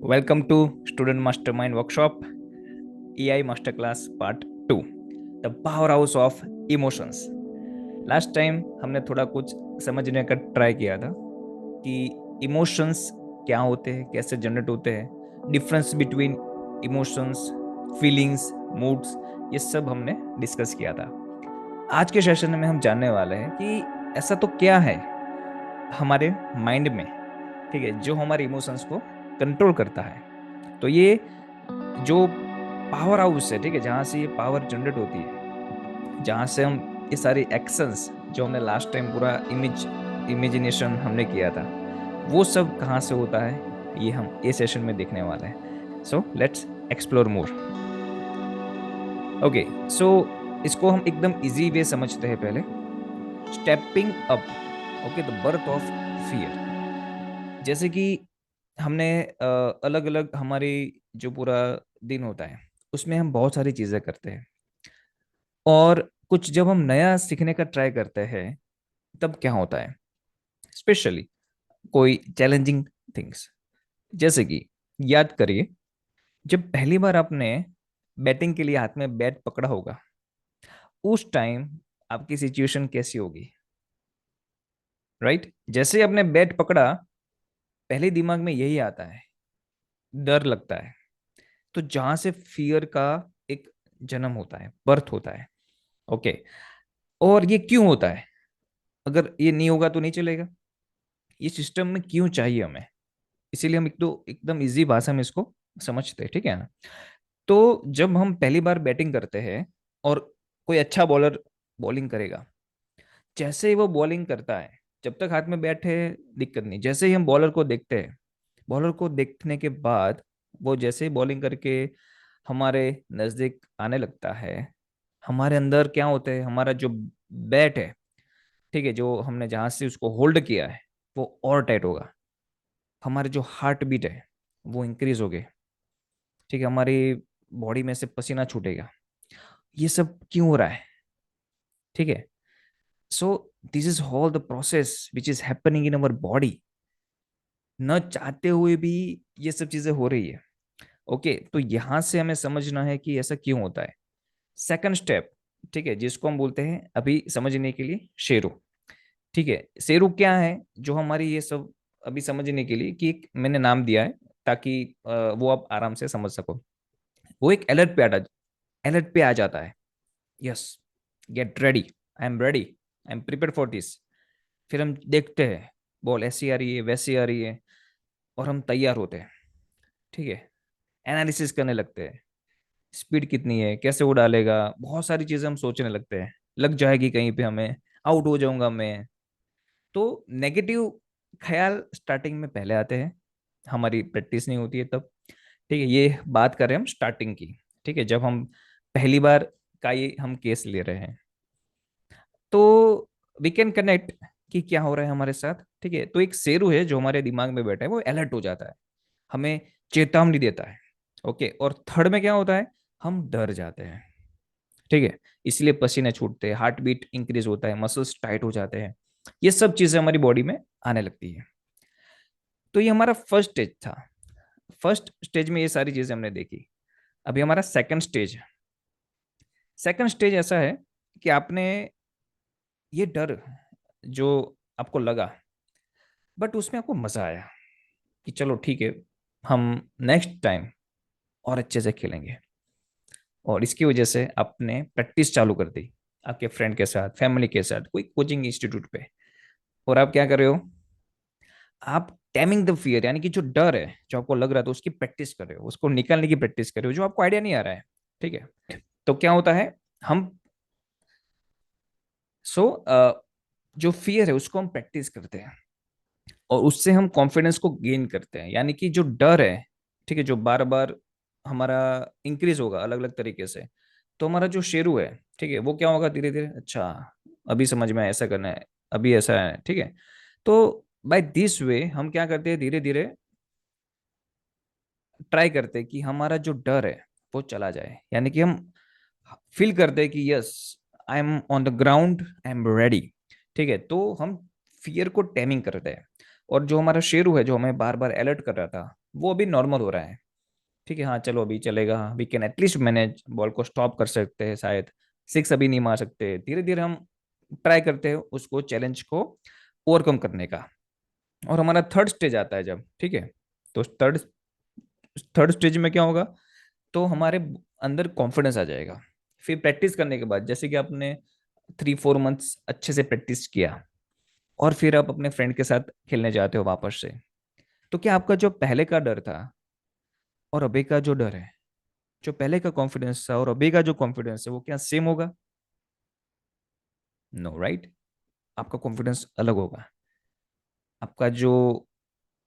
Welcome to Student Mastermind Workshop EI Masterclass Part 2, The Powerhouse of Emotions. Last time हमने थोड़ा कुछ समझने का ट्राई किया था कि इमोशंस क्या होते हैं, कैसे जनरेट होते हैं, difference between emotions, feelings, moods, ये सब हमने डिस्कस किया था। आज के सेशन में हम जानने वाले हैं कि ऐसा तो क्या है हमारे माइंड में, ठीक है, जो हमारे इमोशंस को कंट्रोल करता है। तो ये जो पावर हाउस है, ठीक है, जहाँ से ये पावर जनरेट होती है, जहाँ से हम ये सारी एक्शंस जो हमने लास्ट टाइम पूरा इमेजिनेशन हमने किया था, वो सब कहाँ से होता है, ये हम ये सेशन में देखने वाले हैं। So let's explore more. Okay, so इसको हम एकदम इजी वे समझते हैं पहले। Stepping up, okay, the birth of fear. जैसे कि हमने अलग अलग हमारी जो पूरा दिन होता है उसमें हम बहुत सारी चीजें करते हैं, और कुछ जब हम नया सीखने का ट्राई करते हैं तब क्या होता है, स्पेशली कोई चैलेंजिंग थिंग्स। जैसे कि याद करिए, जब पहली बार आपने बैटिंग के लिए हाथ में बैट पकड़ा होगा, उस टाइम आपकी सिचुएशन कैसी होगी, राइट? जैसे ही आपने बैट पकड़ा, पहले दिमाग में यही आता है, डर लगता है। तो जहां से फियर का एक जन्म होता है, बर्थ होता है। ओके, और ये क्यों होता है? अगर ये नहीं होगा तो नहीं चलेगा। ये सिस्टम में क्यों चाहिए हमें, इसीलिए हम एक तो एकदम इजी भाषा में इसको समझते हैं, ठीक है ना? तो जब हम पहली बार बैटिंग करते हैं और कोई अच्छा बॉलर बॉलिंग करेगा, जैसे ही वो बॉलिंग करता है, जब तक हाथ में बैट है दिक्कत नहीं, जैसे ही हम बॉलर को देखते हैं, बॉलर को देखने के बाद वो जैसे ही बॉलिंग करके हमारे नजदीक आने लगता है, हमारे अंदर क्या होता है, हमारा जो बैट है, ठीक है, जो हमने जहां से उसको होल्ड किया है, वो और टाइट होगा। हमारे जो हार्ट बीट है वो इंक्रीज हो गए, ठीक है, हमारी बॉडी में से पसीना छूटेगा। ये सब क्यों हो रहा है, ठीक है? So this is all the process which is happening in our body. न चाहते हुए भी ये सब चीजें हो रही है। ओके, तो यहां से हमें समझना है कि ऐसा क्यों होता है। सेकंड स्टेप, ठीक है, जिसको हम बोलते हैं अभी समझने के लिए शेरू। ठीक है, शेरू क्या है, जो हमारी ये सब अभी समझने के लिए कि एक मैंने नाम दिया है, ताकि वो आप आराम से समझ सको। वो एक अलर्ट पे आ जाता है। Yes, get ready, I am ready, I am prepare for this. फिर हम देखते हैं बॉल ऐसी आ रही है, वैसी आ रही है, और हम तैयार होते हैं, ठीक है, एनालिसिस करने लगते हैं। स्पीड कितनी है, कैसे वो डालेगा, बहुत सारी चीजें हम सोचने लगते हैं। लग जाएगी कहीं पे हमें, आउट हो जाऊंगा मैं। तो नेगेटिव ख्याल स्टार्टिंग में पहले आते हैं, हमारी प्रैक्टिस नहीं होती है तब। ठीक है, ये बात कर रहे हैं हम स्टार्टिंग की। ठीक है, जब हम पहली बार का ये हम केस ले रहे हैं, तो वी कैन कनेक्ट कि क्या हो रहा है हमारे साथ। ठीक है, तो एक शेरू है जो हमारे दिमाग में बैठा है, वो अलर्ट हो जाता है, हमें चेतावनी देता है। ओके, और थर्ड में क्या होता है, हम डर जाते हैं। ठीक है, इसलिए पसीने छूटते हैं, हार्ट बीट इंक्रीज होता है, मसल्स टाइट हो जाते हैं। ये सब चीजें हमारी बॉडी में आने लगती है। तो ये हमारा फर्स्ट स्टेज था। फर्स्ट स्टेज में ये सारी चीजें हमने देखी। अभी हमारा सेकंड स्टेज है। सेकंड स्टेज ऐसा है कि आपने ये डर जो आपको लगा, बट उसमें आपको मजा आया कि चलो ठीक है, हम नेक्स्ट टाइम और अच्छे से खेलेंगे। और इसकी वजह से आपने प्रैक्टिस चालू कर दी, आपके फ्रेंड के साथ, फैमिली के साथ, कोई कोचिंग इंस्टीट्यूट पे। और आप क्या कर रहे हो, आप टेमिंग द फियर, यानी कि जो डर है जो आपको लग रहा था उसकी प्रैक्टिस कर रहे हो, उसको निकालने की प्रैक्टिस कर रहे हो, जो आपको आइडिया नहीं आ रहा है। ठीक है, तो क्या होता है, हम सो जो फियर है उसको हम प्रैक्टिस करते हैं, और उससे हम कॉन्फिडेंस को गेन करते हैं। यानी कि जो डर है, ठीक है, जो बार बार हमारा इंक्रीज होगा अलग अलग तरीके से, तो हमारा जो शेरू है, ठीक है, वो क्या होगा, धीरे धीरे, अच्छा अभी समझ में आया, ऐसा करना है, अभी ऐसा है, ठीक है। तो बाय दिस वे हम क्या करते हैं, धीरे धीरे ट्राई करते हैं कि हमारा जो डर है वो चला जाए। यानी कि हम फील करते हैं कि yes, I am on the ground, I am ready. ठीक है, तो हम फियर को टेमिंग करते हैं। और जो हमारा शेरू है जो हमें बार बार अलर्ट कर रहा था, वो अभी नॉर्मल हो रहा है, ठीक है, हाँ चलो अभी चलेगा, we can at least manage, ball को स्टॉप कर सकते हैं, शायद सिक्स अभी नहीं मार सकते, धीरे धीरे हम ट्राई करते हैं उसको, चैलेंज को ओवरकम करने का। और हमारा थर्ड स्टेज आता है जब, ठीक है, तो थर्ड थर्ड स्टेज में क्या होगा, तो हमारे अंदर कॉन्फिडेंस आ जाएगा। फिर प्रैक्टिस करने के बाद, जैसे कि आपने 3-4 मंथ्स अच्छे से प्रैक्टिस किया, और फिर आप अपने फ्रेंड के साथ खेलने जाते हो वापस से, तो क्या आपका जो पहले का डर था और अभी का जो डर है, जो पहले का कॉन्फिडेंस था और अभी का जो कॉन्फिडेंस है, वो क्या सेम होगा? No, right? आपका कॉन्फिडेंस अलग होगा, आपका जो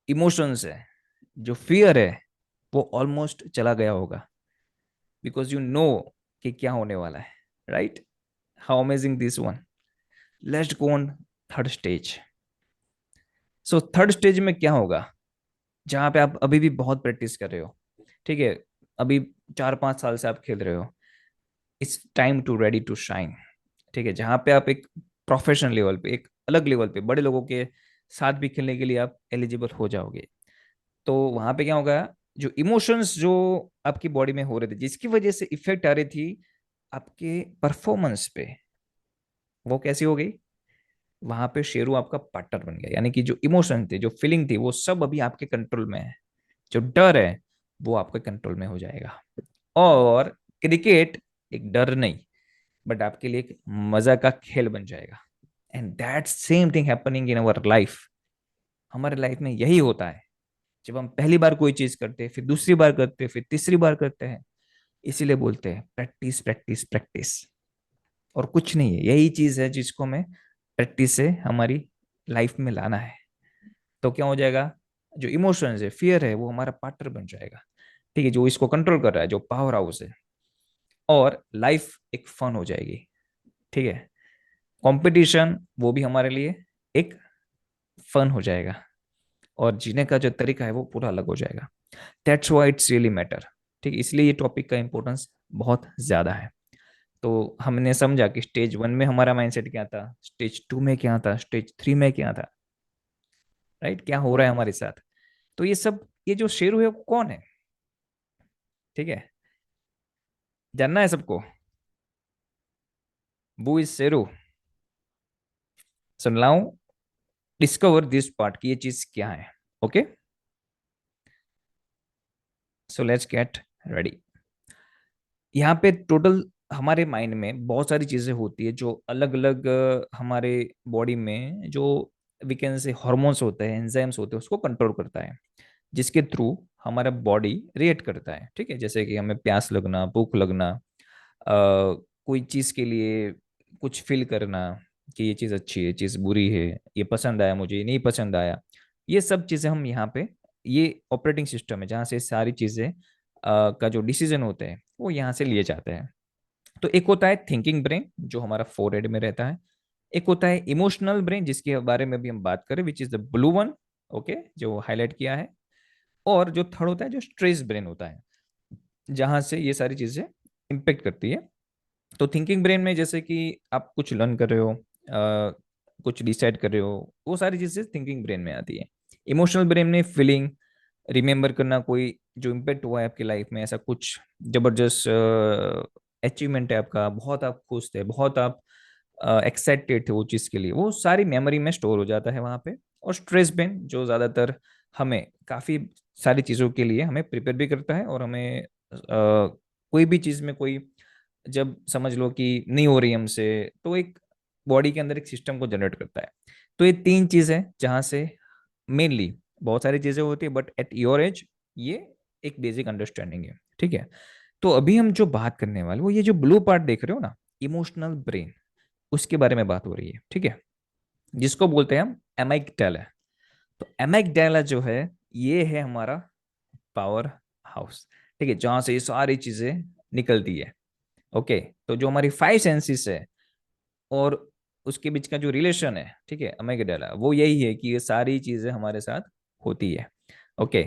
इमोशंस है, जो फियर है, वो ऑलमोस्ट चला गया होगा, बिकॉज यू नो कि क्या होने वाला है, right? How amazing this one. Let's go on third stage. So third stage में क्या होगा, जहां पे आप अभी भी बहुत प्रैक्टिस कर रहे हो, ठीक है, अभी 4-5 साल से आप खेल रहे हो, it's time to ready to shine, ठीक है, जहां पे आप एक प्रोफेशनल लेवल पे, एक अलग लेवल पे, बड़े लोगों के साथ भी खेलने के लिए आप एलिजिबल हो जाओगे। तो वहां पे क्या होगा, जो इमोशंस जो आपकी बॉडी में हो रहे थे, जिसकी वजह से इफेक्ट आ रही थी आपके परफॉर्मेंस पे, वो कैसी हो गई? वहां पे शेरू आपका पार्टनर बन गया, यानी कि जो इमोशन थे, जो फीलिंग थी, वो सब अभी आपके कंट्रोल में है। जो डर है वो आपके कंट्रोल में हो जाएगा। और क्रिकेट एक डर नहीं, बट आपके लिए एक मजा का खेल बन जाएगा। And that same thing happening in our life. हमारे लाइफ में यही होता है, जब हम पहली बार कोई चीज करते हैं, फिर दूसरी बार करते हैं, फिर तीसरी बार करते हैं, इसीलिए बोलते हैं प्रैक्टिस प्रैक्टिस प्रैक्टिस। और कुछ नहीं है, यही चीज है जिसको हमें प्रैक्टिस से हमारी लाइफ में लाना है। तो क्या हो जाएगा, जो इमोशंस है, फियर है, वो हमारा पार्टनर बन जाएगा, ठीक है, जो इसको कंट्रोल कर रहा है, जो पावर हाउस है। और लाइफ एक फन हो जाएगी, ठीक है, कंपटीशन वो भी हमारे लिए एक फन हो जाएगा, और जीने का जो तरीका है वो पूरा अलग हो जाएगा। That's why it's really matter, ठीक है, इसलिए ये टॉपिक का इंपॉर्टेंस बहुत ज्यादा है। तो हमने समझा कि स्टेज 1 में हमारा माइंडसेट क्या था, स्टेज 2 में क्या था, स्टेज 3 में क्या था, राइट, क्या हो रहा है हमारे साथ। तो ये सब, ये जो शेरू है वो कौन है, ठीक है, जानना है सबको, वो इज शेरू। सुन लाऊं, डिस्कवर दिस पार्ट की ये चीज क्या है। Okay, so let's get ready. यहाँ पे टोटल हमारे माइंड में बहुत सारी चीजें होती है, जो अलग अलग हमारे बॉडी में जो वी कैन से हार्मोन्स होते हैं, एंजाइम्स होते हैं, उसको कंट्रोल करता है, जिसके थ्रू हमारा बॉडी रिएक्ट करता है, ठीक है, जैसे कि हमें प्यास लगना, भूख लगना, कोई चीज के लिए कुछ फील करना, कि ये चीज अच्छी है, ये चीज बुरी है, ये पसंद आया मुझे, ये नहीं पसंद आया, ये सब चीजें हम यहाँ पे, ये ऑपरेटिंग सिस्टम है जहाँ से सारी चीजें का जो डिसीजन होते हैं वो यहाँ से लिए जाते हैं। तो एक होता है थिंकिंग ब्रेन, जो हमारा फोरहेड में रहता है। एक होता है इमोशनल ब्रेन, जिसके बारे में भी हम बात करें, which is the blue one, okay, जो हाईलाइट किया है। और जो थर्ड होता है, जो स्ट्रेस ब्रेन होता है, जहां से ये सारी चीजें इम्पेक्ट करती है। तो थिंकिंग ब्रेन में जैसे कि आप कुछ लर्न कर रहे हो, कुछ डिसाइड कर रहे हो, वो सारी चीजें थिंकिंग ब्रेन में आती है। इमोशनल ब्रेन में फीलिंग, रिमेम्बर करना, कोई जो इम्पेक्ट हुआ है आपकी लाइफ में, ऐसा कुछ जबरदस्त अचीवमेंट है आपका, बहुत आप खुश थे, बहुत आप एक्साइटेड थे वो चीज़ के लिए, वो सारी मेमोरी में स्टोर हो जाता है वहाँ पे। और स्ट्रेस ब्रेन, जो ज़्यादातर हमें काफ़ी सारी चीज़ों के लिए हमें प्रिपेयर भी करता है, और हमें कोई भी चीज़ में कोई, जब समझ लो कि नहीं हो रही हमसे, तो एक बॉडी के अंदर एक सिस्टम को जनरेट करता है। तो ये तीन चीज़ें जहाँ से मेनली बहुत सारी चीज़ें होती है, बट एट योर एज ये एक बेसिक अंडरस्टैंडिंग है, ठीक है। तो अभी हम जो बात करने वाले, वो ये जो ब्लू पार्ट देख रहे हो ना, इमोशनल ब्रेन, उसके बारे में बात हो रही है, ठीक है, जिसको बोलते हैं हम एमाइगडाला। तो एमाइगडाला जो है, ये है हमारा पावर हाउस, ठीक है, जहां से ये सारी चीजें निकलती है। ओके, तो जो हमारी 5 सेंसेस है और उसके बीच का जो रिलेशन है, ठीक है, अमेगडाला, वो यही है कि ये सारी चीजें हमारे साथ होती है। ओके,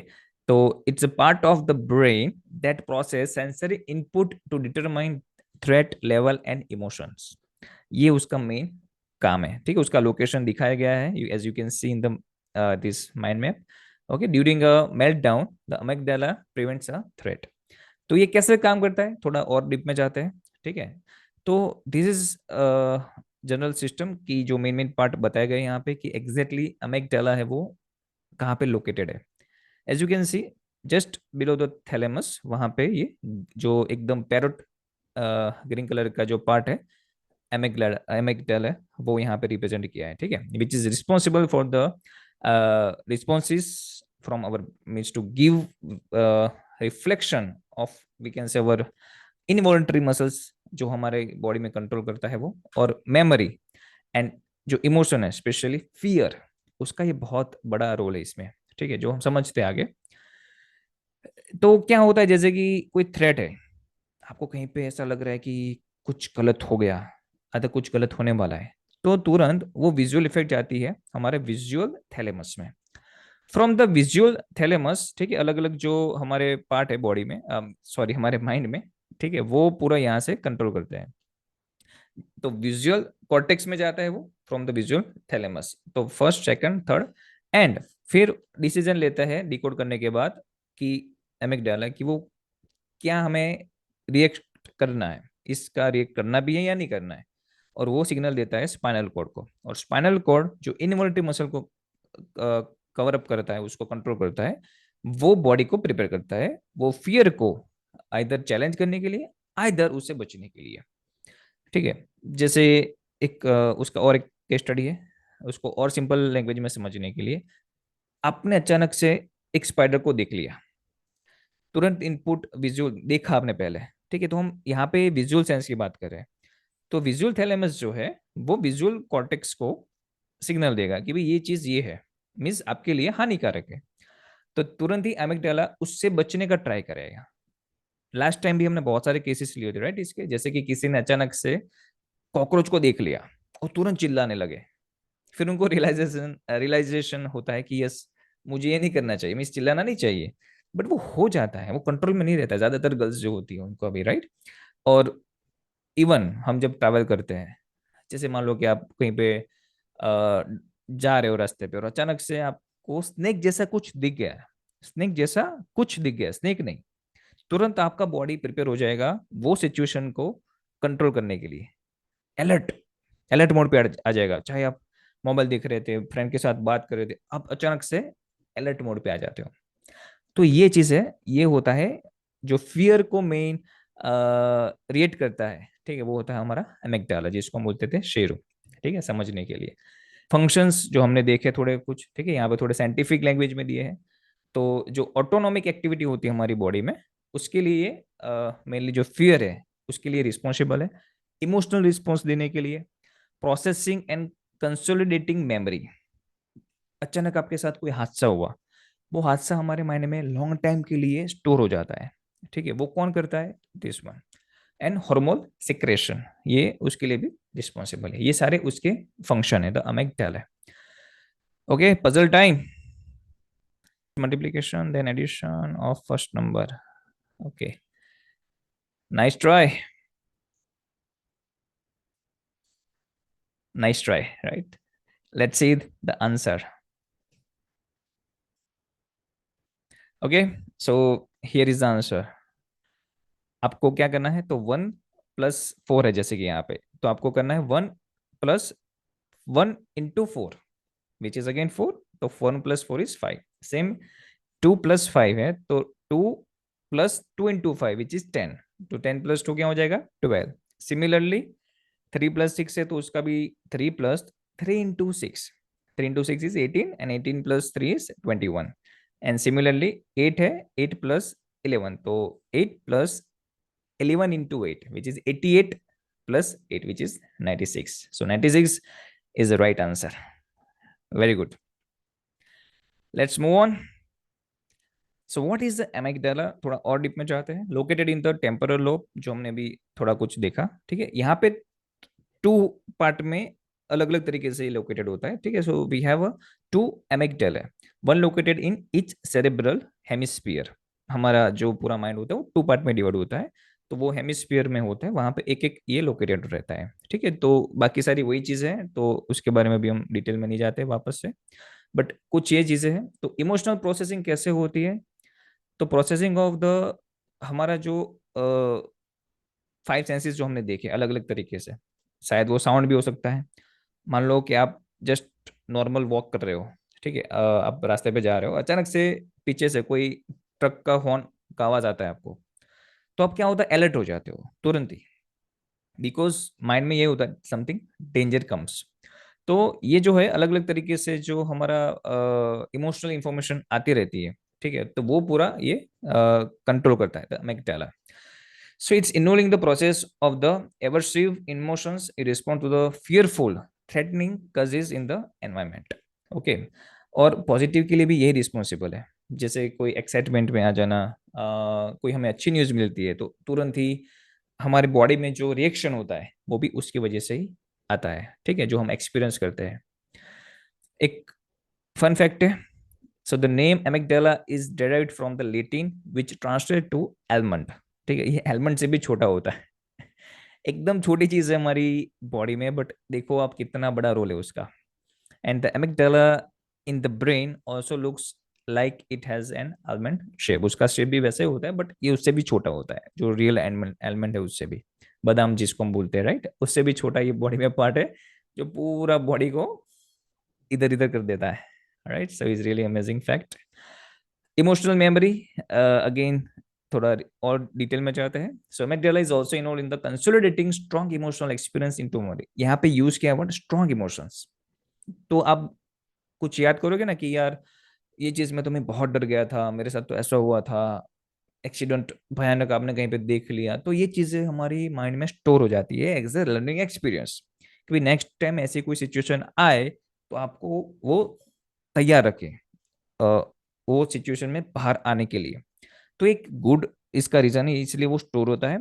तो it's a part of the brain that process sensory input to determine threat level and emotions. ये उसका मेन काम है, ठीक है, उसका लोकेशन दिखाया गया है, as you can see in the this mind map. Okay, during a meltdown the amygdala prevents a threat. तो ये कैसे काम करता है, थोड़ा और डीप में जाते हैं। ठीक है, तो दिस इज जनरल सिस्टम की जो मेन मेन पार्ट बताए गए यहाँ पे कि एग्जैक्टली अमिगडाला है वो कहाँ पे लोकेटेड है। As you can see just below the thalamus, वहां पे ये जो एकदम पैरोट ग्रीन कलर का जो पार्ट है एमिगडाला है वो यहाँ पे रिप्रेजेंट किया है। ठीक है, which is responsible for the responses from our means to give reflection of we can say our involuntary muscles जो हमारे बॉडी में कंट्रोल करता है वो, और मेमोरी एंड जो इमोशन है स्पेशली फियर, उसका ये बहुत बड़ा रोल है इसमें। ठीक है, जो हम समझते हैं आगे। तो क्या होता है, जैसे कि कोई थ्रेट है, आपको कहीं पे ऐसा लग रहा है कि कुछ गलत हो गया, अगर कुछ गलत होने वाला है, तो तुरंत वो विजुअल इफेक्ट जाती है हमारे विजुअल थैलेमस में। फ्रॉम द विजुअल थैलेमस, ठीक है, अलग अलग जो हमारे पार्ट है बॉडी में, सॉरी हमारे माइंड में, ठीक है, वो पूरा यहाँ से कंट्रोल करते हैं। तो विजुअल कॉर्टेक्स में जाता है वो फ्रॉम द विजुअल थैलेमस, तो फर्स्ट सेकंड थर्ड एंड फिर डिसीजन लेता है डिकोड करने के बाद कि एमिगडाला कि वो क्या हमें रिएक्ट करना है, इसका रिएक्ट करना भी है या नहीं करना है। और वो सिग्नल देता है स्पाइनल कॉर्ड को, और स्पाइनल कॉर्ड जो इनवॉल्यूटरी मसल को कवर अप करता है, उसको कंट्रोल करता है, वो बॉडी को प्रिपेयर करता है वो फियर को आइदर चैलेंज करने के लिए, आइदर उससे बचने के लिए। ठीक है, जैसे एक उसका और एक केस स्टडी है, उसको और सिंपल लैंग्वेज में समझने के लिए, आपने अचानक से एक स्पाइडर को देख लिया, तुरंत इनपुट विजुअल देखा आपने पहले। ठीक है, तो हम यहाँ पे विजुअल सेंस की बात कर रहे हैं। तो विजुअल थैलेमस जो है वो विजुअल कॉर्टेक्स को सिग्नल देगा कि भाई ये चीज ये है, मीन्स आपके लिए हानिकारक है। तो तुरंत ही एमिगडाला उससे बचने का ट्राई करेगा। लास्ट टाइम भी हमने बहुत सारे केसेस लिए थे राइट इसके, जैसे कि किसी ने अचानक से कॉकरोच को देख लिया और तुरंत चिल्लाने लगे, फिर उनको रियलाइजेशन होता है कि यस मुझे ये नहीं करना चाहिए, मीन्स चिल्लाना नहीं चाहिए, बट वो हो जाता है, वो कंट्रोल में नहीं रहता, ज्यादातर गर्ल्स जो होती है उनको अभी राइट। और इवन हम जब ट्रैवल करते हैं, जैसे मान लो कि आप कहीं पे जा रहे हो रास्ते पे और अचानक से आपको स्नेक जैसा कुछ दिख गया, स्नेक जैसा कुछ दिख गया, स्नेक नहीं, तुरंत आपका बॉडी प्रिपेयर हो जाएगा वो सिचुएशन को कंट्रोल करने के लिए। अलर्ट, अलर्ट मोड पे आ जाएगा, चाहे आप मोबाइल देख रहे थे, फ्रेंड के साथ बात कर रहे थे, आप अचानक से अलर्ट मोड पे आ जाते हो। तो ये चीज है, ये होता है जो फियर को मेन रिएक्ट करता है। ठीक है, वो होता है हमारा एमिगडाला जिसको हम बोलते थे शेरू। ठीक है, समझने के लिए फंक्शंस जो हमने देखे थोड़े कुछ, ठीक है, यहाँ पे थोड़े साइंटिफिक लैंग्वेज में दिए हैं। तो जो ऑटोनॉमिक एक्टिविटी होती है हमारी बॉडी में, उसके लिए मेनली जो फियर है उसके लिए रिस्पॉन्सिबल है, इमोशनल रिस्पॉन्स देने के लिए, प्रोसेसिंग एंड कंसोलिडेटिंग मेमोरी। अचानक आपके साथ कोई हादसा हुआ, वो हादसा हमारे माइंड में लॉन्ग टाइम के लिए स्टोर हो जाता है। ठीक है, वो कौन करता है, this one. And hormone secretion, ये उसके लिए भी रिस्पॉन्सिबल है, ये सारे उसके फंक्शन है the amygdala. Okay, puzzle time. multiplication then addition of first number. Okay, nice try, nice try, right? Let's see the answer. Okay, so here is the answer. आपको क्या करना है, तो 1 + 4 है जैसे कि यहाँ पे, तो आपको करना है 1 + 1 × 4 विच इज अगेन 4, तो 1 + 4 इज 5। सेम 2 + 5 है, तो 2 + 2 × 5 विच इज 10, तो 10 + 2 क्या हो जाएगा, 12। सिमिलरली 3 + 6 है, तो उसका भी 3 + 3 × 6, 3 × 6 is 18 and 18 + 3 is 21। And similarly 8 है, 8 + 11, तो 8 + 11 × 8 which is 88 + 8 which is 96, so 96 is the right answer. Very good, let's move on. So what is the amygdala, थोड़ा और डीप में जाते हैं। Located in the temporal lobe, जो हमने भी थोड़ा कुछ देखा। ठीक है, यहाँ पे 2 पार्ट में अलग अलग तरीके से लोकेटेड होता है। ठीक है, so we have 2 amygdala, one located in each cerebral hemisphere. हमारा जो पूरा माइंड होता है वो 2 पार्ट में डिवाइड होता है, तो वो हेमिस्फीयर में होता है, वहां पे एक एक ये लोकेटेड रहता है। ठीक है, तो बाकी सारी वही चीजें हैं, तो उसके बारे में भी हम डिटेल में नहीं जाते वापस से। बट कुछ ये चीजें हैं। तो इमोशनल प्रोसेसिंग कैसे होती है? तो प्रोसेसिंग ऑफ द हमारा जो 5 सेंसेस जो हमने देखे अलग अलग तरीके से, शायद वो साउंड भी हो सकता है। मान लो कि आप जस्ट नॉर्मल वॉक कर रहे हो, ठीक है, आप रास्ते पे जा रहे हो, अचानक से पीछे से कोई ट्रक का हॉर्न का आवाज आता है आपको, तो आप क्या होता है, अलर्ट हो जाते हो तुरंत ही, बिकॉज माइंड में ये होता है समथिंग डेंजर कम्स। तो ये जो है अलग अलग तरीके से जो हमारा इमोशनल इंफॉर्मेशन आती रहती है, ठीक है, तो वो पूरा ये कंट्रोल करता है amygdala. So it's involving the process of the aversive emotions in response to the fearful, threatening causes in the environment. Okay. और पॉजिटिव के लिए भी यही रिस्पॉन्सिबल है। जैसे कोई एक्साइटमेंट में आ जाना, कोई हमें अच्छी न्यूज मिलती है तो तुरंत ही हमारे बॉडी में जो रिएक्शन होता है वो भी उसकी वजह से ही आता है, ठीक है, जो हम एक्सपीरियंस करते हैं। एक फन फैक्ट है, so the name amygdala is derived from the Latin which translate to almond. ठीक है, ये एलमंड से भी छोटा होता है। एकदम छोटी चीज है हमारी बॉडी में, बट देखो आप कितना बड़ा रोल है उसका। And the amygdala in the brain also looks like it has an almond shape. उसका शेप भी वैसे होता है, बट ये उससे भी छोटा होता है, जो रियल एलमंड है उससे भी, बादाम जिसको हम बोलते हैं, राइट, उससे भी छोटा ये बॉडी में पार्ट है जो पूरा बॉडी को इधर इधर कर देता है। Right, so is really amazing fact. Emotional memory, again थोड़ा और डिटेल में चाहते हैं। So amygdala is also involve in the consolidating strong emotional experience into memory. यहाँ पे यूज किया वर्ड स्ट्रॉन्ग इमोशंस। तो आप कुछ याद करोगे ना कि यार ये चीज में तुम्हें बहुत डर गया था, मेरे साथ तो ऐसा हुआ था, एक्सीडेंट भयानक आपने कहीं पे देख लिया, तो ये चीजें हमारी माइंड में स्टोर हो जाती है एज ए लर्निंग एक्सपीरियंस। कि नेक्स्ट टाइम ऐसी कोई सिचुएशन आए तो आपको वो तैयार रखे, वो सिचुएशन में बाहर आने के लिए। तो एक गुड इसका रीजन है, इसलिए वो स्टोर होता है।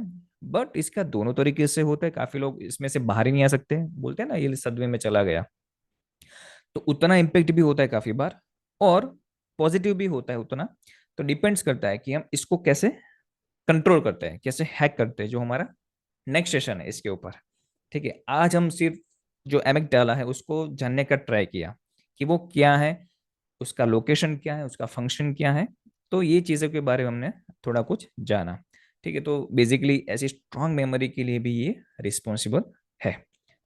बट इसका दोनों तरीके से होता है, काफी लोग इसमें से बाहर ही नहीं आ सकते, बोलते हैं ना ये सदमे में चला गया, तो उतना इम्पेक्ट भी होता है काफी बार, और पॉजिटिव भी होता है उतना। तो डिपेंड्स करता है कि हम इसको कैसे कंट्रोल करते हैं, कैसे हैक करते हैं, जो हमारा नेक्स्ट सेशन है इसके ऊपर। ठीक है, आज हम सिर्फ जो एमिक डाला है उसको जानने का ट्राई किया कि वो क्या है, उसका लोकेशन क्या है, उसका फंक्शन क्या है। तो ये चीज़ों के बारे में हमने थोड़ा कुछ जाना। ठीक है, तो बेसिकली ऐसी स्ट्रॉन्ग मेमोरी के लिए भी ये रिस्पॉन्सिबल है।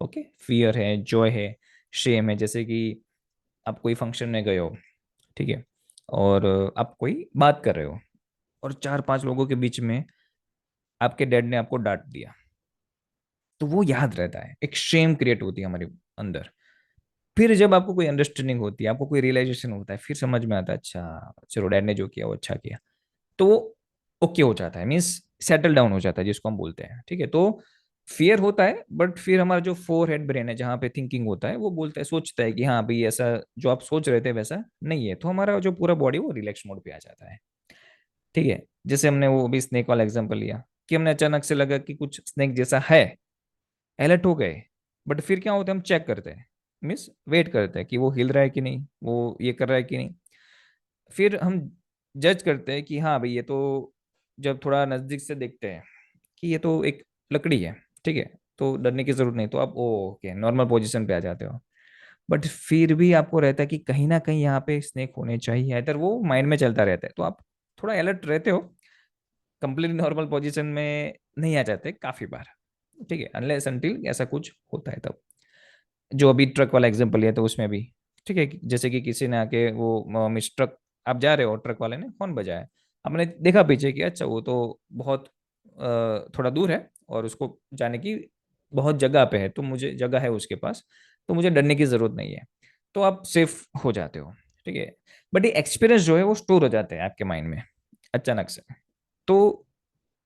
ओके, फियर है, जॉय है, शेम है। जैसे कि आप कोई फंक्शन में गए हो, ठीक है, और आप कोई बात कर रहे हो और 4-5 लोगों के बीच में आपके डैड ने आपको डांट दिया, तो वो याद रहता है, एक शेम क्रिएट होती है हमारे अंदर। फिर जब आपको कोई अंडरस्टैंडिंग होती है, आपको कोई रियलाइजेशन होता है, फिर समझ में आता है अच्छा चलो डैड ने जो किया वो अच्छा किया, तो वो ओके हो जाता है, मीन्स सेटल डाउन हो जाता है जिसको हम बोलते हैं। ठीक है, तो फियर होता है, बट फिर हमारा जो फोर हेड ब्रेन है जहाँ पे थिंकिंग होता है वो बोलता है, सोचता है कि हाँ भाई ऐसा जो आप सोच रहे थे वैसा नहीं है, तो हमारा जो पूरा बॉडी वो रिलैक्स मोड पे आ जाता है। ठीक है, जैसे हमने वो भी स्नेक वाला एग्जांपल लिया कि हमने अचानक से लगा कि कुछ स्नेक जैसा है, अलर्ट हो गए, बट फिर क्या होता है, हम चेक करते हैं, मीन्स वेट करते हैं कि वो हिल रहा है कि नहीं, वो ये कर रहा है कि नहीं। फिर हम जज करते हैं कि हाँ भाई ये तो, जब थोड़ा नजदीक से देखते हैं कि ये तो एक लकड़ी है, ठीक है, तो डरने की जरूरत नहीं, तो आप ओके नॉर्मल पोजीशन पे आ जाते हो। बट फिर भी आपको रहता है कि कहीं ना कहीं यहाँ पे स्नेक होने चाहिए, इधर वो माइंड में चलता रहता है, तो आप थोड़ा अलर्ट रहते हो, कंप्लीट नॉर्मल पोजीशन में नहीं आ जाते काफी बार। ठीक है, अनलेस अनटिल ऐसा कुछ होता है तब। जो अभी ट्रक वाला एग्जांपल लिया तो उसमें भी ठीक है, जैसे कि किसी ने आके वो मिस ट्रक, आप जा रहे हो, ट्रक वाले ने हॉर्न बजाया, आपने देखा पीछे कि अच्छा वो तो बहुत थोड़ा दूर है और उसको जाने की बहुत जगह पे है, तो मुझे जगह है उसके पास, तो मुझे डरने की जरूरत नहीं है, तो आप सेफ हो जाते हो। ठीक है, बट ये एक्सपीरियंस जो है वो स्टोर हो जाते हैं आपके माइंड में अचानक से। तो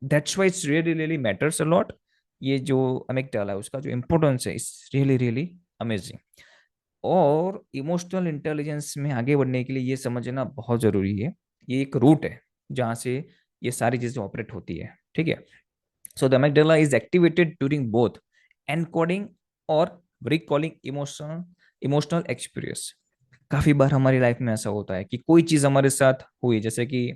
that's why it's really really matters a lot. ये जो अमिगडाला है उसका जो इम्पोर्टेंस है इट्स रियली रियली अमेजिंग। और इमोशनल इंटेलिजेंस में आगे बढ़ने के लिए ये समझना बहुत जरूरी है, ये एक रूट है जहाँ से ये सारी चीजें ऑपरेट होती है। ठीक है, so the amygdala is activated during both encoding और रिकॉलिंग इमोशनल एक्सपीरियंस। काफी बार हमारी लाइफ में ऐसा होता है कि कोई चीज हमारे साथ हुई, जैसे कि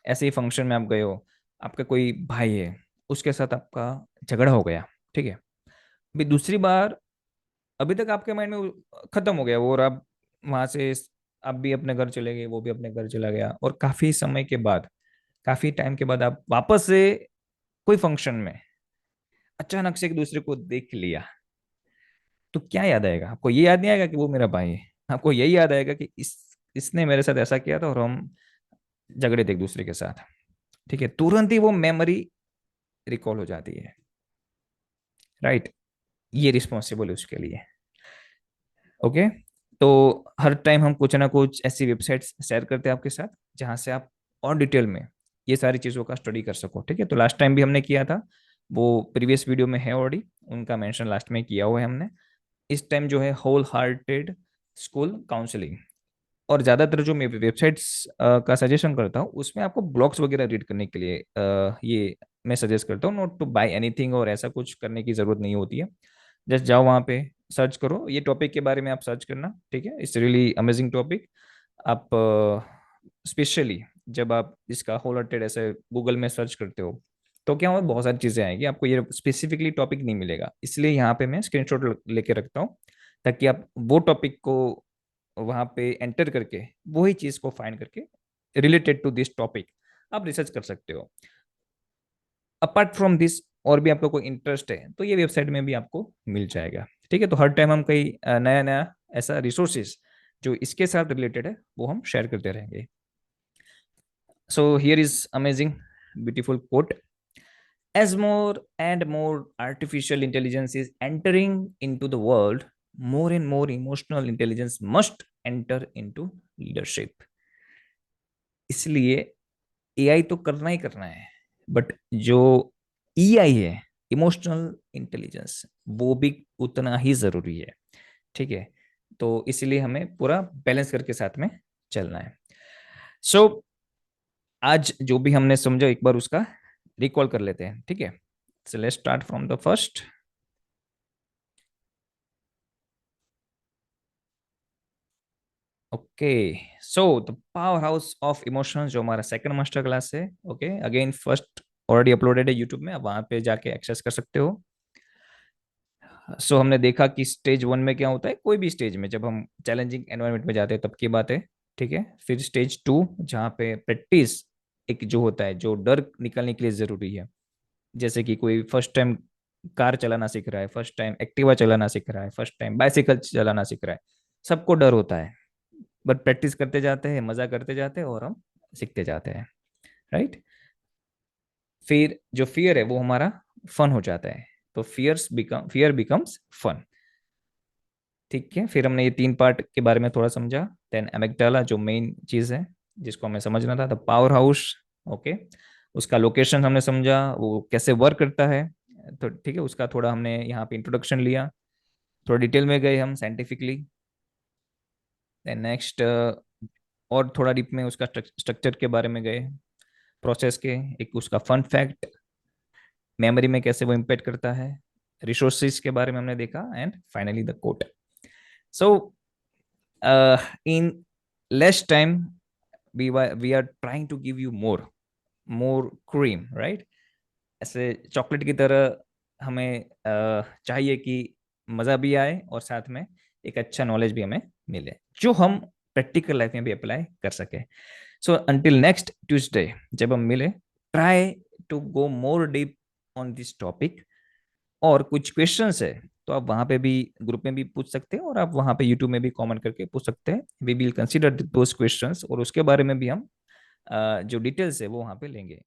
ऐसे ही फंक्शन में आप गए हो, आपका कोई भाई है, उसके साथ आपका झगड़ा हो गया, ठीक है, अभी दूसरी बार, अभी तक आपके माइंड में खत्म हो गया वो, और आप वहां से आप भी अपने घर चले गए, वो भी अपने घर चला गया, और काफी समय के बाद, काफी टाइम के बाद आप वापस से कोई फंक्शन में अचानक से एक दूसरे को देख लिया, तो क्या याद आएगा आपको? ये याद नहीं आएगा कि वो मेरा भाई है, आपको यही याद आएगा कि इसने मेरे साथ ऐसा किया था और हम झगड़े थे एक दूसरे के साथ। ठीक है, तुरंत ही वो मेमोरी रिकॉल हो जाती है। राइट, ये रिस्पॉन्सिबल है उसके लिए। ओके, तो हर टाइम हम कुछ ना कुछ ऐसी वेबसाइट्स शेयर करते हैं आपके साथ, जहां से आप और डिटेल में ये सारी चीज़ों का स्टडी कर सको। ठीक है, तो लास्ट टाइम भी हमने किया था, वो प्रीवियस वीडियो में है ऑलरेडी, उनका मेंशन लास्ट में किया हुआ है हमने। इस टाइम जो है होल हार्टेड स्कूल काउंसलिंग, और ज़्यादातर जो मैं वेबसाइट्स का सजेशन करता हूँ उसमें आपको ब्लॉग्स वगैरह रीड करने के लिए ये मैं सजेस्ट करता हूँ, नॉट टू बाय एनीथिंग, और ऐसा कुछ करने की ज़रूरत नहीं होती है। जस्ट जाओ वहाँ पे, सर्च करो ये टॉपिक के बारे में, आप सर्च करना। ठीक है, इट्स रियली अमेजिंग टॉपिक। आप स्पेशली जब आप इसका होल हार्टेड ऐसे गूगल में सर्च करते हो, तो क्या होगा, बहुत सारी चीज़ें आएंगी, आपको ये स्पेसिफिकली टॉपिक नहीं मिलेगा, इसलिए यहाँ पे मैं स्क्रीनशॉट लेके रखता हूँ, ताकि आप वो टॉपिक को वहां पे एंटर करके वही चीज को फाइंड करके रिलेटेड टू दिस टॉपिक आप रिसर्च कर सकते हो। अपार्ट फ्रॉम दिस, और भी आपको कोई इंटरेस्ट है तो ये वेबसाइट में भी आपको मिल जाएगा। ठीक है, तो हर टाइम हम कई नया नया ऐसा रिसोर्सेज जो इसके साथ रिलेटेड है वो हम शेयर करते रहेंगे। So here is amazing beautiful quote: as more and more artificial intelligence is entering into the world, more and more emotional intelligence must enter into leadership. इसलिए एआई तो करना ही करना है, बट जो ईआई है, इमोशनल इंटेलिजेंस, वो भी उतना ही जरूरी है। ठीक है, तो इसलिए हमें पूरा बैलेंस करके साथ में चलना है। सो आज जो भी हमने समझा एक बार उसका रिकॉल कर लेते हैं। ठीक है, so let's start from the first. Okay, so the power house of emotions जो हमारा सेकंड मास्टर क्लास है। Okay, again first already uploaded है यूट्यूब में, आप वहां पे जाके एक्सेस कर सकते हो। हमने देखा कि स्टेज वन में क्या होता है, कोई भी स्टेज में जब हम चैलेंजिंग एनवायरनमेंट में जाते हैं तब की बात है। ठीक है, फिर स्टेज टू जहाँ पे प्रैक्टिस एक जो होता है, जो डर निकालने के लिए जरूरी है, जैसे कि कोई फर्स्ट टाइम कार चलाना सीख रहा है, फर्स्ट टाइम एक्टिवा चलाना सीख रहा है, फर्स्ट टाइम बाइसिकल चलाना सीख रहा है, सबको डर होता है, बट प्रैक्टिस करते जाते हैं, मजा करते जाते हैं और हम सीखते जाते हैं। राइट, फिर जो फियर है वो हमारा फन हो जाता है, तो फियर बिकम्स फन। ठीक है, फिर हमने ये तीन पार्ट के बारे में थोड़ा समझा। देन एमिगडाला जो मेन चीज है जिसको हमें समझना था, द पावर हाउस। ओके, उसका लोकेशन हमने समझा, वो कैसे वर्क करता है। तो ठीक है, उसका थोड़ा हमने यहाँ पे इंट्रोडक्शन लिया, थोड़ा डिटेल में गए हम साइंटिफिकली। देन नेक्स्ट और थोड़ा डीप में उसका स्ट्रक्चर के बारे में गए, प्रोसेस के, एक उसका फन फैक्ट, मेमोरी में कैसे वो इम्पेक्ट करता है, रिसोर्सेज के बारे में हमने देखा, and finally the quote. So in less time we are trying to give you more more cream, right? ऐसे चॉकलेट की तरह हमें चाहिए कि मज़ा भी आए और साथ में एक अच्छा नॉलेज भी हमें मिले, जो हम प्रैक्टिकल लाइफ में भी अप्लाई कर सके। सो अंटिल नेक्स्ट ट्यूसडे जब हम मिले, try to go more deep on this topic, और कुछ क्वेश्चंस है तो आप वहां पे भी ग्रुप में भी पूछ सकते हैं, और आप वहां पे यूट्यूब में भी कमेंट करके पूछ सकते हैं। We will consider those questions, और उसके बारे में भी हम जो डिटेल्स है वो वहां पे लेंगे।